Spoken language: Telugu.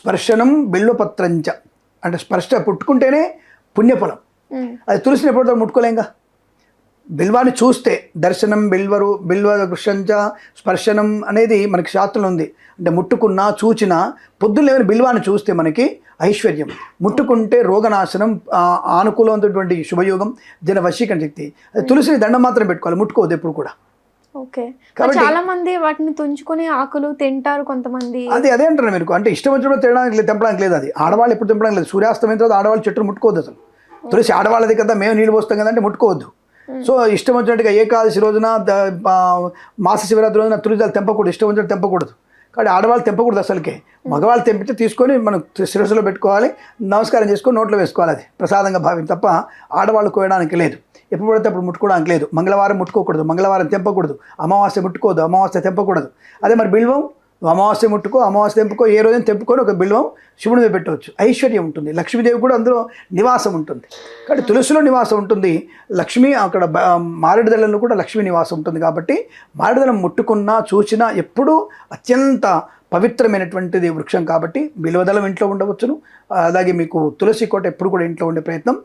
స్పర్శనం బిల్వపత్రంచ, అంటే స్పర్శ పుట్టుకుంటేనే పుణ్యఫలం. అది తులసిని ఎప్పుడో ముట్టుకోలేంగా. బిల్వాన్ని చూస్తే దర్శనం బిల్వ వృక్షంచ స్పర్శనం అనేది మనకి శాస్త్రంలో ఉంది. అంటే ముట్టుకున్నా చూచినా పొద్దున్న ఏమైనా బిల్వాన్ని చూస్తే మనకి ఐశ్వర్యం, ముట్టుకుంటే రోగనాశనం, ఆనుకూలమైనటువంటి శుభయోగం, జన వశీకరణ శక్తి. అది తులసిని దండం మాత్రం పెట్టుకోవాలి, ముట్టుకోవద్దు ఎప్పుడు కూడా. ఓకే. చాలా మంది వాటిని తుంచుకుని ఆకులు తింటారు కొంతమంది. అదే అంటారు మీరు. అంటే ఇష్టం వచ్చినప్పుడు తినడానికి లేదు, తెంపడానికి లేదు. అది ఆడవాళ్ళు ఎప్పుడు తెంపడానికి లేదు. సూర్యాస్తమైన తర్వాత ఆడవాళ్ళు చెట్టును ముట్టుకోవద్దు అసలు. తులసి ఆడవాళ్ళది కదా, మేము నీళ్ళు పోస్తాం కదా అంటే ముట్టుకోవద్దు. సో ఇష్టం వచ్చినట్టుగా ఏకాదశి రోజున మాస శివరాత్రి రోజున తులసిదాలు తెంపకూడదు, ఇష్టం వచ్చినట్టు తెంపకూడదు. కాబట్టి ఆడవాళ్ళు తెంపకూడదు అసలుకే. మగవాళ్ళు తెంపితే తీసుకొని మనం శిరస్సులో పెట్టుకోవాలి, నమస్కారం చేసుకొని నోట్లో వేసుకోవాలి, అది ప్రసాదంగా భావించి తప్ప ఆడవాళ్ళు కోయడానికి లేదు. ఎప్పుడు పడితే అప్పుడు ముట్టుకోవడానికి లేదు. మంగళవారం ముట్టుకోకూడదు, మంగళవారం తెంపకూడదు, అమావాస్య ముట్టుకోవద్దు, అమావాస్య తెంపకూడదు. అదే మరి బిల్వం అమావాస్య ముట్టుకో, అమావాస్య తెంపుకో, ఏ రోజున తెంపుకొని ఒక బిల్వం శివుడి మీద పెట్టవచ్చు. ఐశ్వర్యం ఉంటుంది, లక్ష్మీదేవి కూడా అందులో నివాసం ఉంటుంది. కాబట్టి తులసిలో నివాసం ఉంటుంది లక్ష్మి, అక్కడ మారేడుదళంలో కూడా లక్ష్మీ నివాసం ఉంటుంది. కాబట్టి మారేడుదళం ముట్టుకున్నా చూసినా ఎప్పుడూ అత్యంత పవిత్రమైనటువంటిది వృక్షం. కాబట్టి బిల్వదళం ఇంట్లో ఉండవచ్చును. అలాగే మీకు తులసి కోట ఎప్పుడు కూడా ఇంట్లో ఉండే ప్రయత్నం